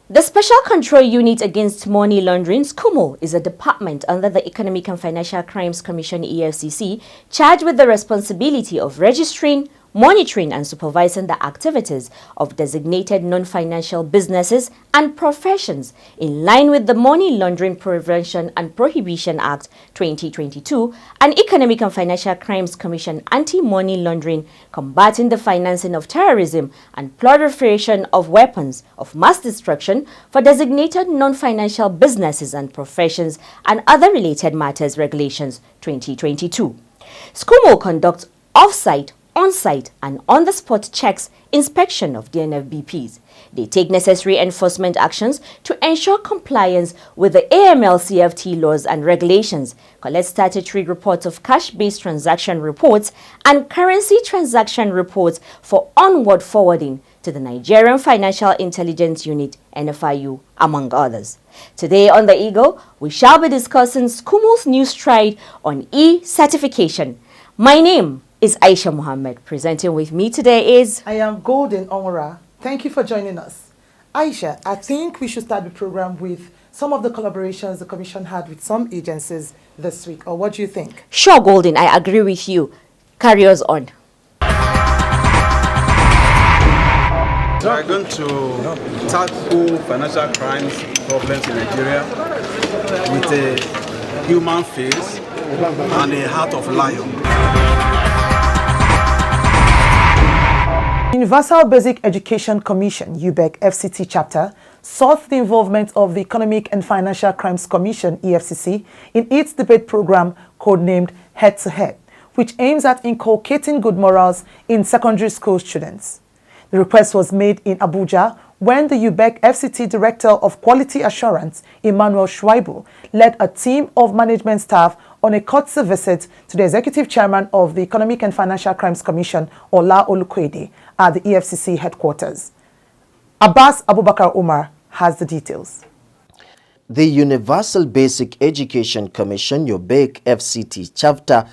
The Special Control Unit Against Money Laundering, SCUMO, is a department under the Economic and Financial Crimes Commission EFCC charged with the responsibility of registering, monitoring and supervising the activities of designated non-financial businesses and professions in line with the Money Laundering Prevention and Prohibition Act 2022 and Economic and Financial Crimes Commission Anti-Money Laundering, Combating the Financing of Terrorism and Proliferation of Weapons of Mass Destruction for designated non-financial businesses and professions and other related matters regulations 2022. SCUMO conducts off-site, on-site and on-the-spot checks, inspection of DNFBPs. They take necessary enforcement actions to ensure compliance with the AML-CFT laws and regulations, collect statutory reports of cash-based transaction reports and currency transaction reports for onward forwarding to the Nigerian Financial Intelligence Unit, NFIU, among others. Today on The Eagle, we shall be discussing SCUMO's new stride on e-certification. My name is Aisha Muhammad. Presenting with me today is... I am Golden Onwara. Thank you for joining us. Aisha, I think we should start the program with some of the collaborations the Commission had with some agencies this week. Or what do you think? Sure, Golden. I agree with you. Carry us on. We are going to tackle financial crimes problems in Nigeria with a human face and a heart of lion. Universal Basic Education Commission, UBEC FCT chapter, sought the involvement of the Economic and Financial Crimes Commission, EFCC, in its debate program codenamed Head to Head, which aims at inculcating good morals in secondary school students. The request was made in Abuja when the UBEC FCT Director of Quality Assurance, Emmanuel Schwaibu, led a team of management staff on a courtesy visit to the Executive Chairman of the Economic and Financial Crimes Commission, Ola Olukwede, at the EFCC headquarters. Abbas Abubakar Umar has the details. The Universal Basic Education Commission, UBEC FCT chapter,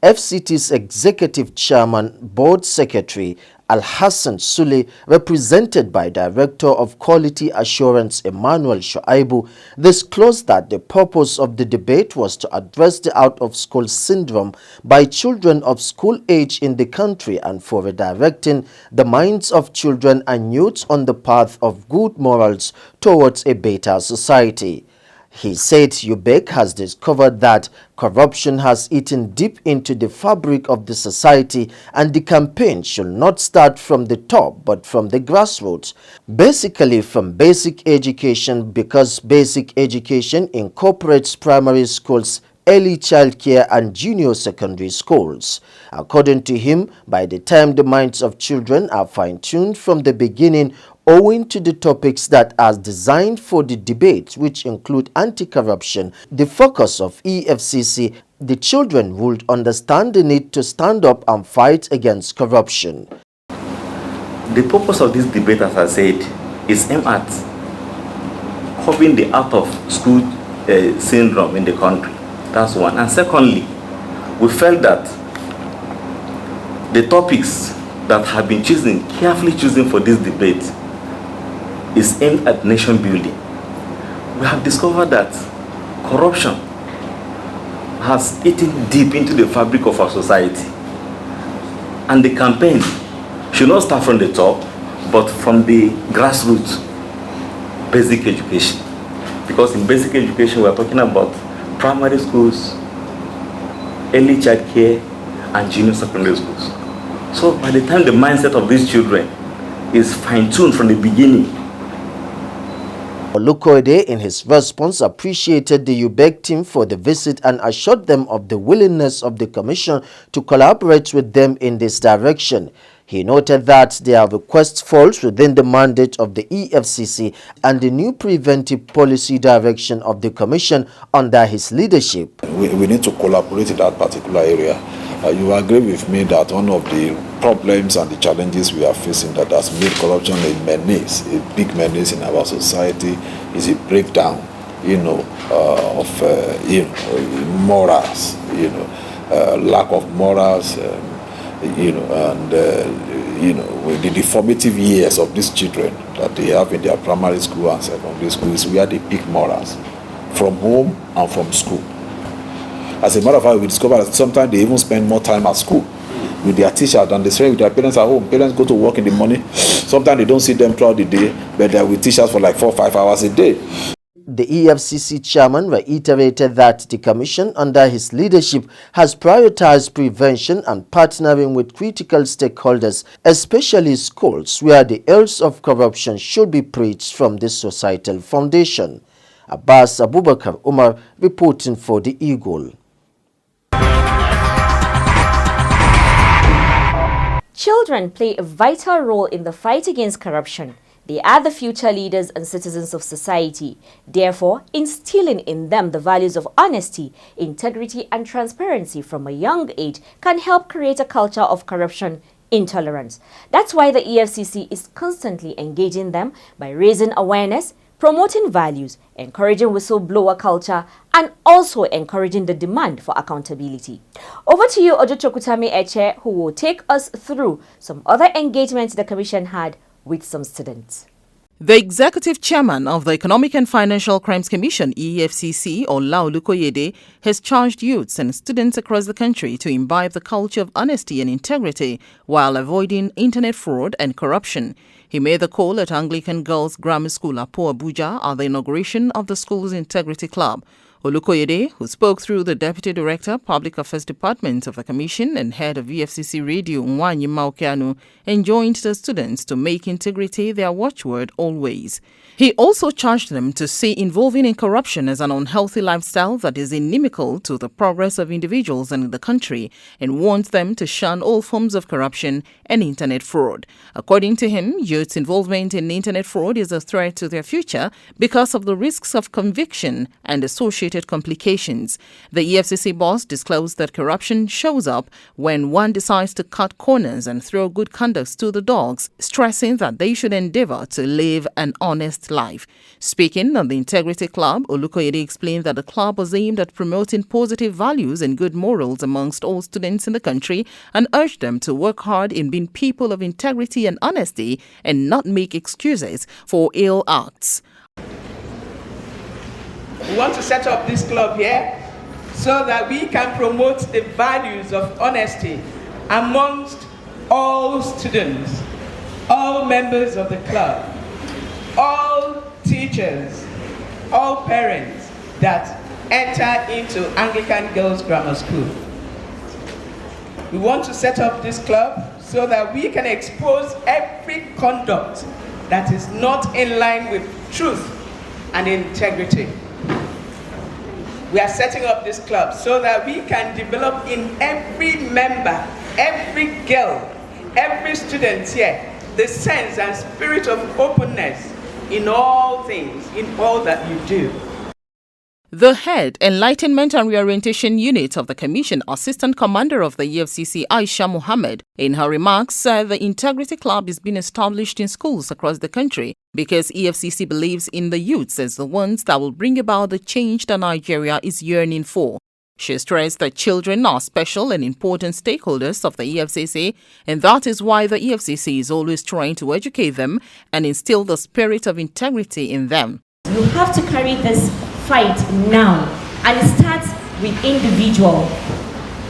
FCT's Executive Chairman, Board Secretary, Al-Hassan Sule, represented by Director of Quality Assurance Emmanuel Shuaibu, disclosed that the purpose of the debate was to address the out-of-school syndrome by children of school age in the country and for redirecting the minds of children and youth on the path of good morals towards a better society. He said UBEC has discovered that corruption has eaten deep into the fabric of the society and the campaign should not start from the top but from the grassroots, basically from basic education, because basic education incorporates primary schools, early childcare and junior secondary schools. According to him, by the time the minds of children are fine-tuned from the beginning, owing to the topics that are designed for the debate, which include anti-corruption, the focus of EFCC, the children would understand the need to stand up and fight against corruption. The purpose of this debate, as I said, is aimed at curbing the out-of-school syndrome in the country. That's one. And secondly, we felt that the topics that have been carefully chosen for this debate is aimed at nation building. We have discovered that corruption has eaten deep into the fabric of our society. And the campaign should not start from the top, but from the grassroots, basic education. Because in basic education, we are talking about primary schools, early child care, and junior secondary schools. So by the time the mindset of these children is fine-tuned from the beginning, Olukwede, in his response, appreciated the UBEC team for the visit and assured them of the willingness of the Commission to collaborate with them in this direction. He noted that their request falls within the mandate of the EFCC and the new preventive policy direction of the Commission under his leadership. We need to collaborate in that particular area. You agree with me that one of the problems and the challenges we are facing that has made corruption a menace, a big menace in our society, is a breakdown morals, lack of morals, with the formative years of these children that they have in their primary school and secondary school is where they pick morals, from home and from school. As a matter of fact, we discover that sometimes they even spend more time at school with their teachers than they spend with their parents at home. Parents go to work in the morning. Sometimes they don't see them throughout the day, but they're with teachers for like 4 or 5 hours a day. The EFCC chairman reiterated that the commission under his leadership has prioritized prevention and partnering with critical stakeholders, especially schools, where the ills of corruption should be preached from this societal foundation. Abbas Abubakar Umar reporting for the Eagle. Children play a vital role in the fight against corruption. They are the future leaders and citizens of society. Therefore, instilling in them the values of honesty, integrity, and transparency from a young age can help create a culture of corruption intolerance. That's why the EFCC is constantly engaging them by raising awareness, promoting values, encouraging whistleblower culture, and also encouraging the demand for accountability. Over to you, Ojochokutami Eche, who will take us through some other engagements the Commission had with some students. The executive chairman of the Economic and Financial Crimes Commission, EFCC, Ola Olukoyede, has charged youths and students across the country to imbibe the culture of honesty and integrity while avoiding internet fraud and corruption. He made the call at Anglican Girls Grammar School, Apo, Abuja, at the inauguration of the school's Integrity Club. Olukoyede, who spoke through the Deputy Director, Public Affairs Department of the Commission and head of EFCC Radio, Nwanyi Maukeanu, enjoined the students to make integrity their watchword always. He also charged them to see involving in corruption as an unhealthy lifestyle that is inimical to the progress of individuals and the country, and warned them to shun all forms of corruption and internet fraud. According to him, youth's involvement in internet fraud is a threat to their future because of the risks of conviction and associated complications. The EFCC boss disclosed that corruption shows up when one decides to cut corners and throw good conduct to the dogs, stressing that they should endeavor to live an honest life. Speaking on the Integrity Club, Olukoyede explained that the club was aimed at promoting positive values and good morals amongst all students in the country and urged them to work hard in being people of integrity and honesty and not make excuses for ill acts. We want to set up this club here so that we can promote the values of honesty amongst all students, all members of the club, all teachers, all parents that enter into Anglican Girls Grammar School. We want to set up this club so that we can expose every conduct that is not in line with truth and integrity. We are setting up this club so that we can develop in every member, every girl, every student here, the sense and spirit of openness in all things, in all that you do. The head, Enlightenment and Reorientation Unit of the Commission, Assistant Commander of the EFCC, Aisha Mohammed, in her remarks said the Integrity Club is being established in schools across the country because EFCC believes in the youths as the ones that will bring about the change that Nigeria is yearning for. She stressed that children are special and important stakeholders of the EFCC, and that is why the EFCC is always trying to educate them and instill the spirit of integrity in them. You have to carry this fight now, and it starts with individual.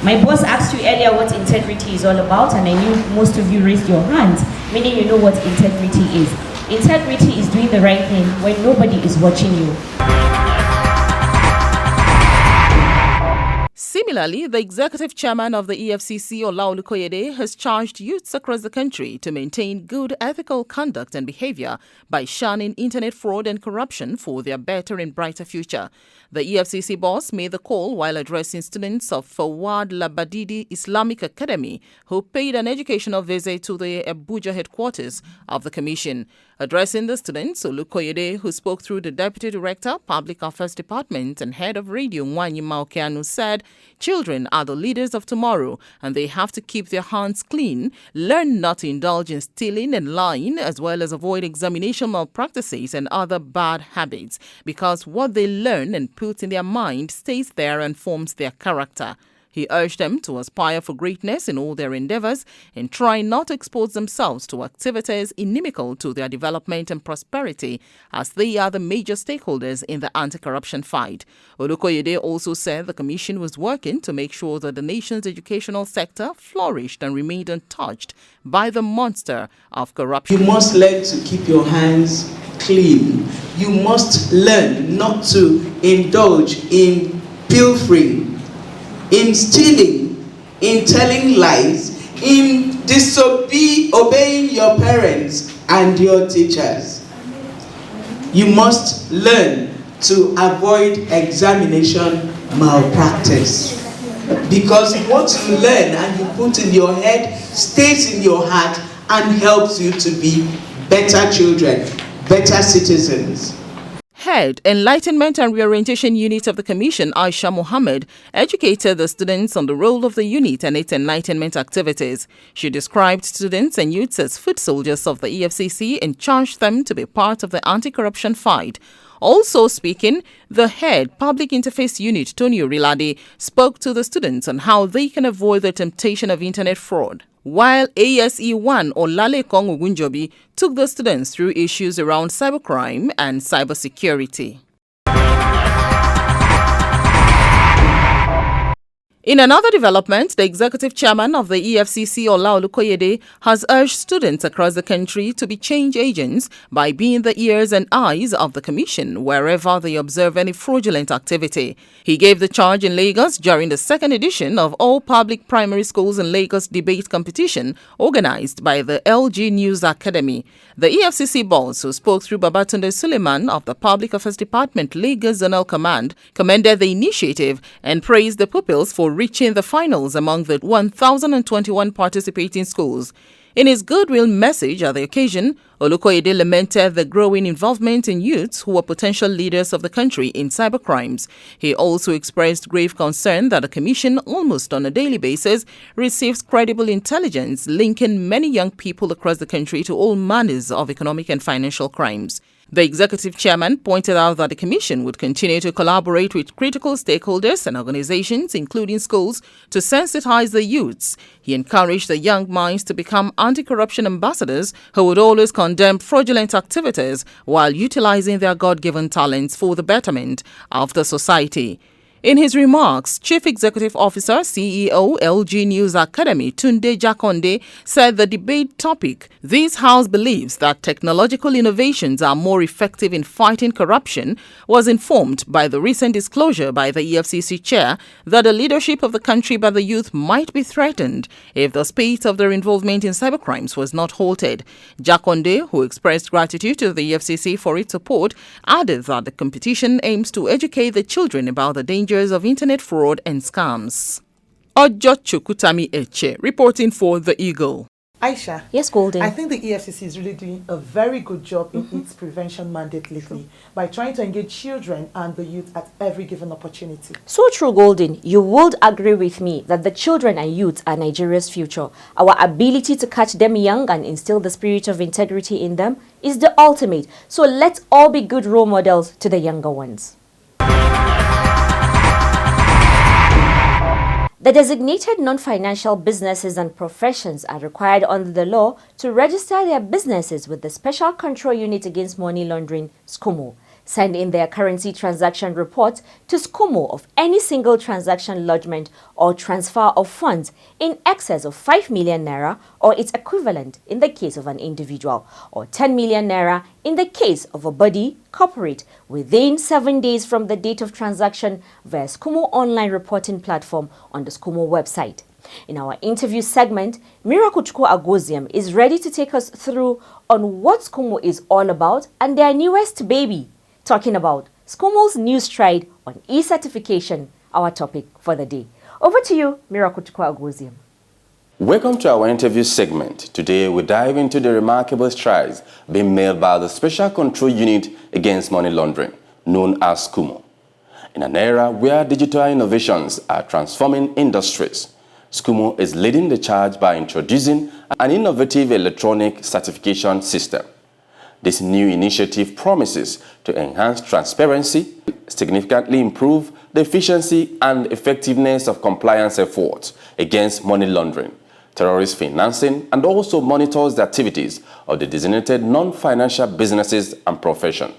My boss asked you earlier what integrity is all about, and I knew most of you raised your hands, meaning you know what integrity is. Integrity is doing the right thing when nobody is watching you. Similarly, the executive chairman of the EFCC, Ola Olukoyede, has charged youths across the country to maintain good ethical conduct and behavior by shunning internet fraud and corruption for their better and brighter future. The EFCC boss made the call while addressing students of Fawad Labadidi Islamic Academy who paid an educational visit to the Abuja headquarters of the Commission. Addressing the students, Olukoyede, who spoke through the Deputy Director, Public Affairs Department and Head of Radio, Nwanyi Maokeanu, said children are the leaders of tomorrow and they have to keep their hands clean, learn not to indulge in stealing and lying, as well as avoid examination malpractices and other bad habits, because what they learn and put in their mind stays there and forms their character. He urged them to aspire for greatness in all their endeavors and try not to expose themselves to activities inimical to their development and prosperity, as they are the major stakeholders in the anti-corruption fight. Olukoyede also said the Commission was working to make sure that the nation's educational sector flourished and remained untouched by the monster of corruption. You must learn to keep your hands clean. You must learn not to indulge in pilfering, in stealing, in telling lies, in disobeying your parents and your teachers. You must learn to avoid examination malpractice. Because what you learn and you put in your head stays in your heart and helps you to be better children, better citizens. Head Enlightenment and Reorientation Unit of the Commission, Aisha Mohammed, educated the students on the role of the unit and its enlightenment activities. She described students and youths as foot soldiers of the EFCC and charged them to be part of the anti-corruption fight. Also speaking, the head Public Interface Unit, Tony Orilade, spoke to the students on how they can avoid the temptation of internet fraud, while ASE1 Olalekong Ogunjobi took the students through issues around cybercrime and cybersecurity. In another development, the executive chairman of the EFCC, Ola Olukoyede, has urged students across the country to be change agents by being the ears and eyes of the Commission wherever they observe any fraudulent activity. He gave the charge in Lagos during the second edition of All Public Primary Schools in Lagos debate competition organized by the LG News Academy. The EFCC boss, who spoke through Babatunde Suleiman of the Public Affairs Department Lagos Zonal Command, commended the initiative and praised the pupils for reaching the finals among the 1,021 participating schools. In his goodwill message at the occasion, Olukoyede lamented the growing involvement in youths who are potential leaders of the country in cybercrimes. He also expressed grave concern that the Commission, almost on a daily basis, receives credible intelligence linking many young people across the country to all manners of economic and financial crimes. The executive chairman pointed out that the Commission would continue to collaborate with critical stakeholders and organizations, including schools, to sensitize the youths. He encouraged the young minds to become anti-corruption ambassadors who would always condemn fraudulent activities while utilizing their God-given talents for the betterment of the society. In his remarks, Chief Executive Officer, CEO, LG News Academy, Tunde Jakonde, said the debate topic, "This House believes that technological innovations are more effective in fighting corruption," was informed by the recent disclosure by the EFCC chair that the leadership of the country by the youth might be threatened if the speed of their involvement in cybercrimes was not halted. Jakonde, who expressed gratitude to the EFCC for its support, added that the competition aims to educate the children about the dangers of internet fraud and scams. Ojo Chukutami Eche, reporting for The Eagle. Aisha. Yes, Golden. I think the EFCC is really doing a very good job in its prevention mandate lately by trying to engage children and the youth at every given opportunity. So true, Golden. You would agree with me that the children and youth are Nigeria's future. Our ability to catch them young and instill the spirit of integrity in them is the ultimate. So let's all be good role models to the younger ones. The designated non-financial businesses and professions are required under the law to register their businesses with the Special Control Unit Against Money Laundering, SCOMO. Send in their currency transaction report to SCOMO of any single transaction lodgement or transfer of funds in excess of 5 million naira or its equivalent in the case of an individual, or 10 million naira in the case of a body corporate within 7 days from the date of transaction via SCOMO online reporting platform on the SCOMO website. In our interview segment, Miracle Chukwu Agoziam is ready to take us through on what SCOMO is all about and their newest baby, talking about SCUMO's new stride on e-certification, our topic for the day. Over to you, Miracle Agwozium. Welcome to our interview segment. Today we dive into the remarkable strides being made by the Special Control Unit Against Money Laundering, known as SCUMO. In an era where digital innovations are transforming industries, SCUMO is leading the charge by introducing an innovative electronic certification system. This new initiative promises to enhance transparency, significantly improve the efficiency and effectiveness of compliance efforts against money laundering, terrorist financing, and also monitors the activities of the designated non-financial businesses and profession.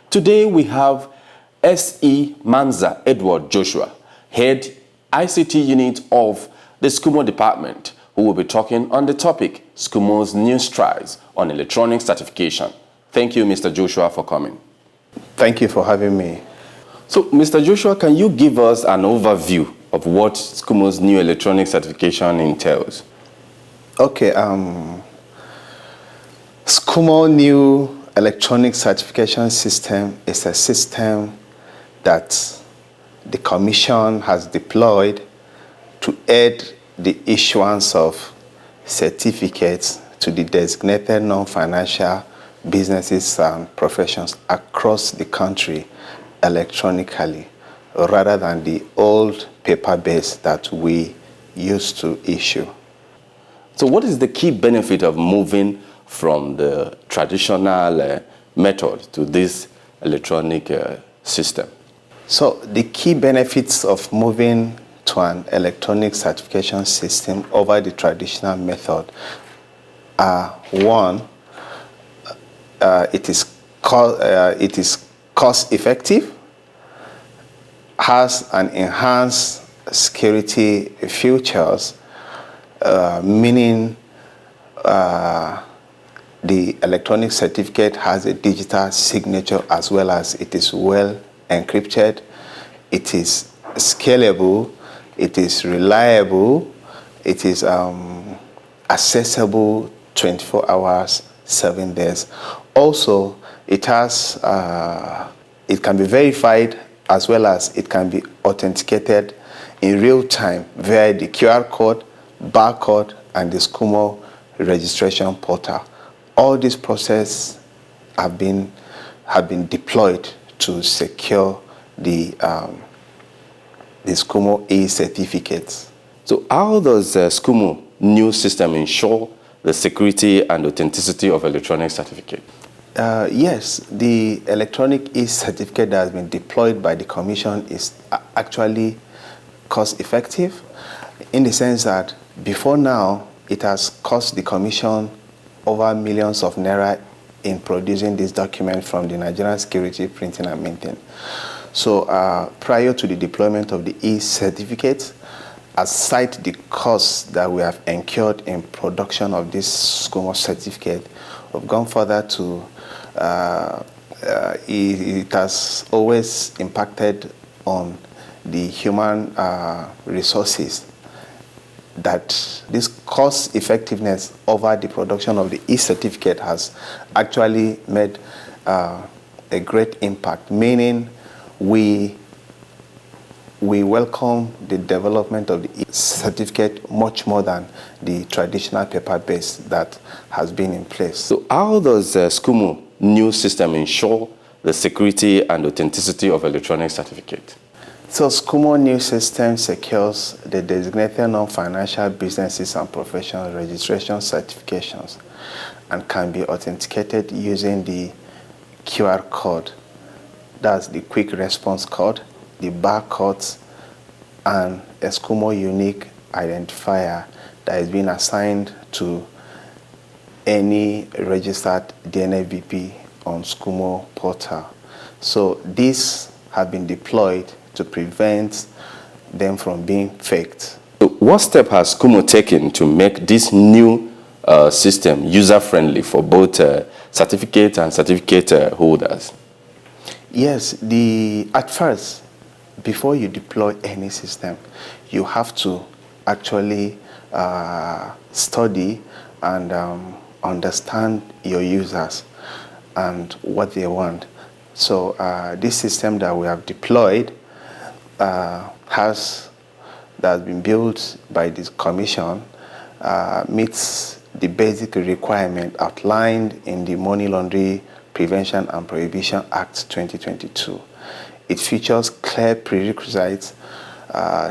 Today we have S.E. Manza Edward Joshua, Head ICT Unit of the SCUMO Department, who will be talking on the topic, SCUMO's new strides on electronic certification. Thank you, Mr. Joshua, for coming. Thank you for having me. So, Mr. Joshua, can you give us an overview of what SCUMO's new electronic certification entails? Okay, SCUMO new electronic certification system is a system that the Commission has deployed to aid the issuance of certificates to the designated non-financial businesses and professions across the country electronically, rather than the old paper base that we used to issue. So what is the key benefit of moving from the traditional method to this electronic system? So the key benefits of moving to an electronic certification system over the traditional method are: one, it is cost effective, has an enhanced security features, meaning the electronic certificate has a digital signature as well as it is well encrypted, it is scalable, it is reliable, it is accessible 24 hours, 7 days. Also, it has, it can be verified as well as it can be authenticated in real time via the QR code, barcode, and the SCUMO registration portal. All these processes have been deployed to secure the SCUMO e-certificates. So how does SCUMO new system ensure the security and authenticity of electronic certificate? Yes, the electronic e-certificate that has been deployed by the Commission is actually cost-effective, in the sense that before now it has cost the Commission over millions of naira in producing this document from the Nigerian Security Printing and Minting. So prior to the deployment of the e-certificate, aside the costs that we have incurred in production of this SCUMO certificate, we've gone further to it has always impacted on the human resources, that this cost effectiveness over the production of the e-certificate has actually made a great impact, meaning we welcome the development of the e-certificate much more than the traditional paper base that has been in place. So how does SCUMO new system ensure the security and authenticity of electronic certificate? So SCUMO new system secures the designated non-financial businesses and professional registration certifications and can be authenticated using the QR code. That's the quick response code, the barcodes, and a SCUMO unique identifier that has been assigned to any registered DNAVP on SCUMO portal. So these have been deployed to prevent them from being faked. So what step has SCUMO taken to make this new system user-friendly for both certificate and certificate holders? Yes, at first, before you deploy any system, you have to actually study and understand your users and what they want. So this system that we have deployed has been built by this commission meets the basic requirement outlined in the Money Laundering Prevention and Prohibition Act 2022. It features clear prerequisites,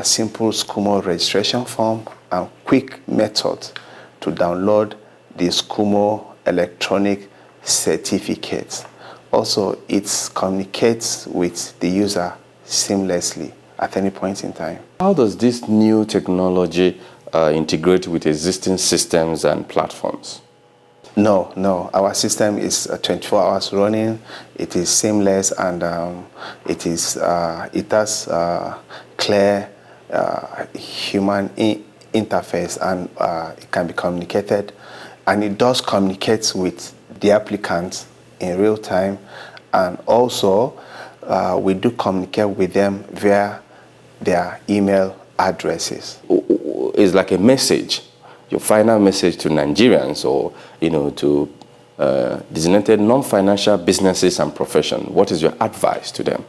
simple SCUMO registration form, and quick methods to download the SCUMO electronic certificates. Also, it communicates with the user seamlessly at any point in time. How does this new technology integrate with existing systems and platforms? No. Our system is 24 hours running. It is seamless, and it has clear human interface, and it can be communicated, and it does communicate with the applicants in real time, and also we do communicate with them via their email addresses. It's like a message, your final message to Nigerians, or to designated non-financial businesses and profession. What is your advice to them?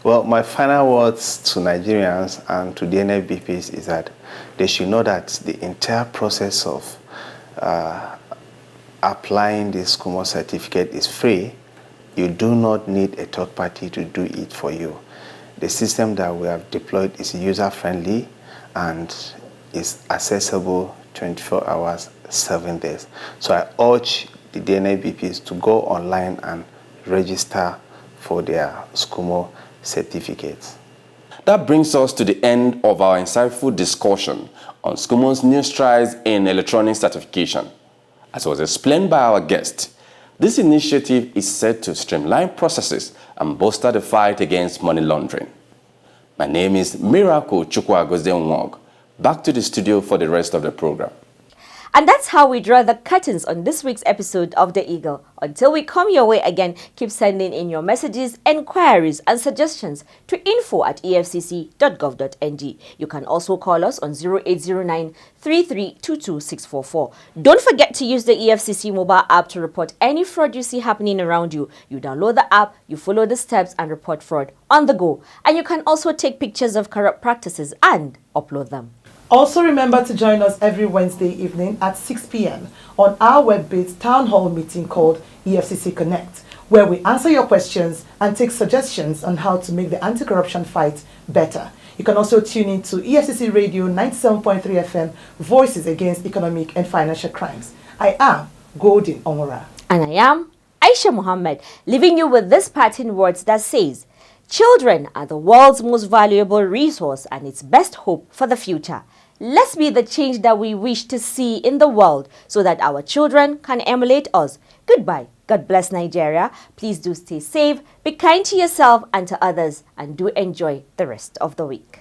Well, my final words to Nigerians and to the NFBPs is that they should know that the entire process of applying this SCUMO certificate is free. You do not need a third party to do it for you. The system that we have deployed is user-friendly and is accessible 24 hours, 7 days. So I urge the DNABPs to go online and register for their SCUMO certificates. That brings us to the end of our insightful discussion on SCUMO's new strides in electronic certification. As was explained by our guest, this initiative is set to streamline processes and bolster the fight against money laundering. My name is Miracle Chukwuagozdenwong. Back to the studio for the rest of the program. And that's how we draw the curtains on this week's episode of The Eagle. Until we come your way again, keep sending in your messages, enquiries and suggestions to info@efcc.gov.ng. You can also call us on 0809 3322 644. Don't forget to use the EFCC mobile app to report any fraud you see happening around you. You download the app, you follow the steps and report fraud on the go. And you can also take pictures of corrupt practices and upload them. Also remember to join us every Wednesday evening at 6 p.m. on our web-based town hall meeting called EFCC Connect, where we answer your questions and take suggestions on how to make the anti-corruption fight better. You can also tune in to EFCC Radio 97.3 FM, Voices Against Economic and Financial Crimes. I am Golden Onwara. And I am Aisha Muhammad, leaving you with this parting words that says, children are the world's most valuable resource and its best hope for the future. Let's be the change that we wish to see in the world so that our children can emulate us. Goodbye. God bless Nigeria. Please do stay safe, be kind to yourself and to others, and do enjoy the rest of the week.